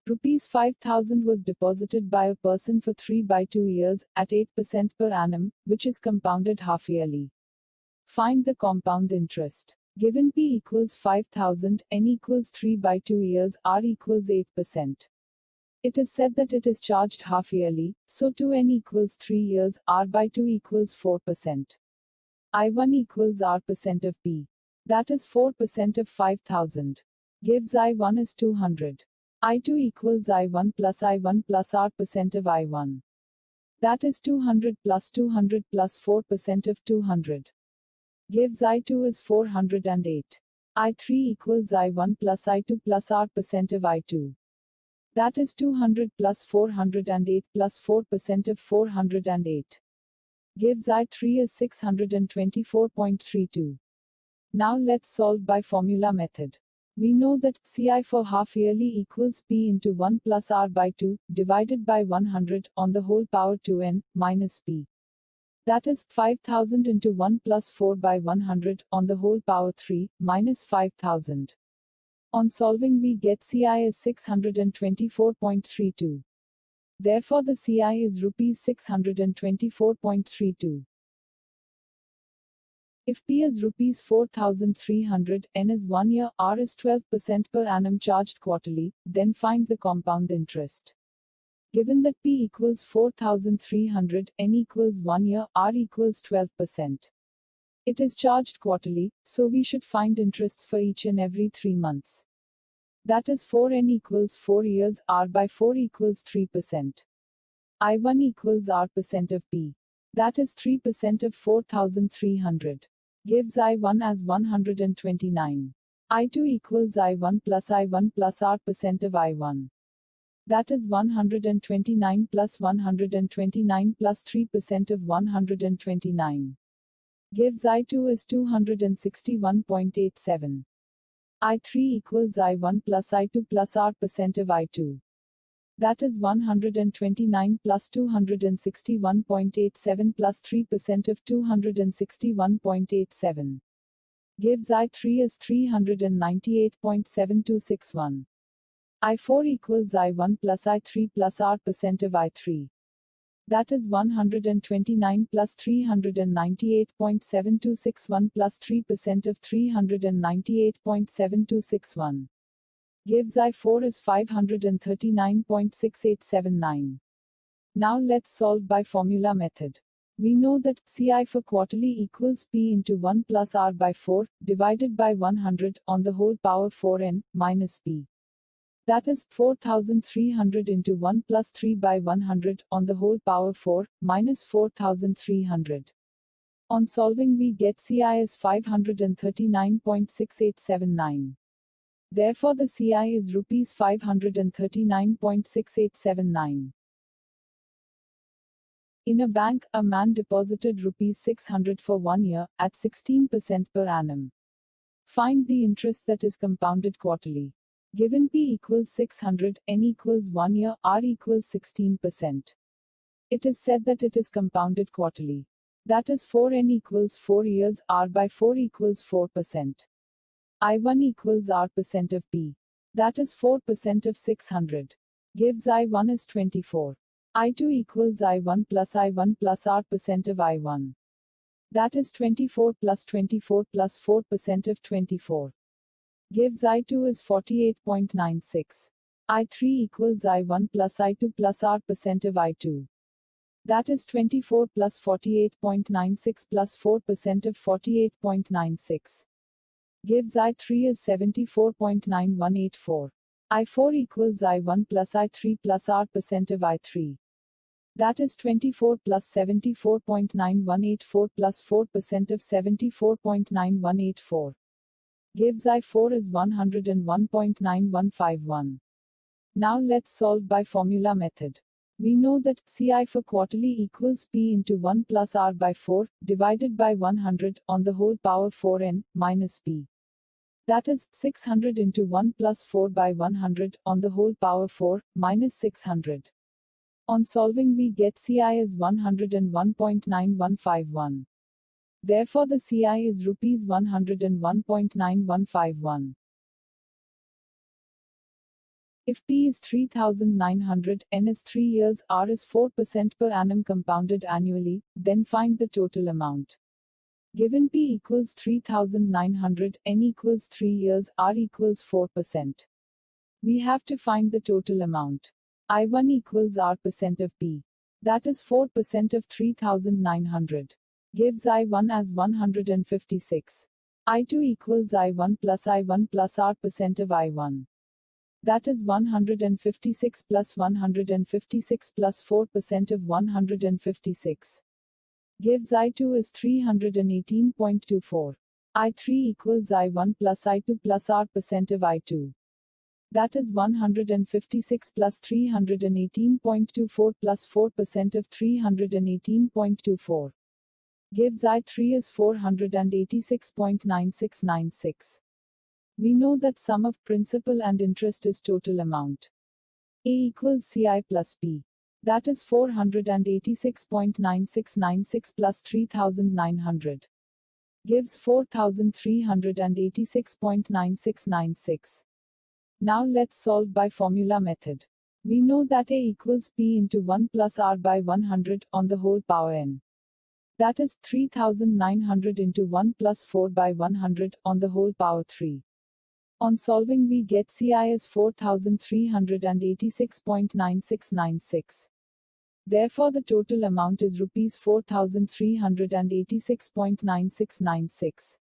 Rupees 5,000 was deposited by a person for 3 by 2 years, at 8% per annum, which is compounded half-yearly. Find the compound interest. Given P equals 5,000, N equals 3 by 2 years, R equals 8%. It is said that it is charged half-yearly, so 2N equals 3 years, R by 2 equals 4%. I1 equals R% of P. That is 4% of 5,000. Gives I1 is 200. I2 equals I1 plus R% of I1. That is 200 plus 4% of 200. Gives I2 is 408. I3 equals I1 plus I2 plus R% of I2. That is 200 plus 408 plus 4% of 408. Gives I3 is 624.32. Now let's solve by formula method. We know that Ci for half yearly equals P into 1 plus R by 2, divided by 100, on the whole power 2N, minus P. That is, 5,000 into 1 plus 4 by 100, on the whole power 3, minus 5,000. On solving we get Ci is 624.32. Therefore the Ci is rupees 624.32. If P is rupees 4,300, N is 1 year, R is 12% per annum charged quarterly, then find the compound interest. Given that P equals 4,300, N equals 1 year, R equals 12%. It is charged quarterly, so we should find interests for each and every 3 months. That is 4N equals 4 years, R by 4 equals 3%. I1 equals R% of P. That is 3% of 4,300. Gives I1 as 129. I2 equals I1 plus R% of I1. That is 129 plus 129 plus 3% of 129. Gives I2 is 261.87. I3 equals I1 plus I2 plus R% of I2. That is 129 plus 261.87 plus 3% of 261.87. Gives I3 is 398.7261. I4 equals I1 plus I3 plus R% of I3. That is 129 plus 398.7261 plus 3% of 398.7261. Gives I4 is 539.6879. Now let's solve by formula method. We know that Ci for quarterly equals P into 1 plus R by 4, divided by 100, on the whole power 4N, minus P. That is, 4,300 into 1 plus 3 by 100, on the whole power 4, minus 4,300. On solving we get Ci is 539.6879. Therefore the Ci is rupees 539.6879. In a bank, a man deposited rupees 600 for 1 year, at 16% per annum. Find the interest that is compounded quarterly. Given P equals 600, N equals 1 year, R equals 16%. It is said that it is compounded quarterly. That is 4N equals 4 years, R by 4 equals 4%. I1 equals R% of P. That is 4% of 600. Gives I1 is 24. I2 equals I1 plus R% of I1. That is 24 plus 4% of 24. Gives I2 is 48.96. I3 equals I1 plus I2 plus R% of I2. That is 24 plus 48.96 plus 4% of 48.96. Gives I3 is 74.9184. I4 equals I1 plus I3 plus R% of I3. That is 24 plus 74.9184 plus 4% of 74.9184. Gives I4 is 101.9151. Now let's solve by formula method. We know that Ci for quarterly equals P into 1 plus R by 4, divided by 100, on the whole power 4N, minus P. That is, 600 into 1 plus 4 by 100, on the whole power 4, minus 600. On solving we get Ci is 101.9151. Therefore the Ci is rupees 101.9151. If P is 3900, N is 3 years, R is 4% per annum compounded annually, then find the total amount. Given P equals 3900, N equals 3 years, R equals 4%. We have to find the total amount. I1 equals R% of P. That is 4% of 3900. Gives I1 as 156. I2 equals I1 plus R% of I1. That is 156 plus 156 plus 4% of 156. Gives I2 is 318.24. I3 equals I1 plus I2 plus R% of I2. That is 156 plus 318.24 plus 4% of 318.24. Gives I3 is 486.9696. We know that sum of principal and interest is total amount. A equals CI plus P. That is 486.9696 plus 3900. Gives 4386.9696. Now let's solve by formula method. We know that A equals P into 1 plus R by 100 on the whole power n. That is 3900 into 1 plus 4 by 100 on the whole power 3. On solving we get CI as 4386.9696. Therefore the total amount is rupees 4386.9696.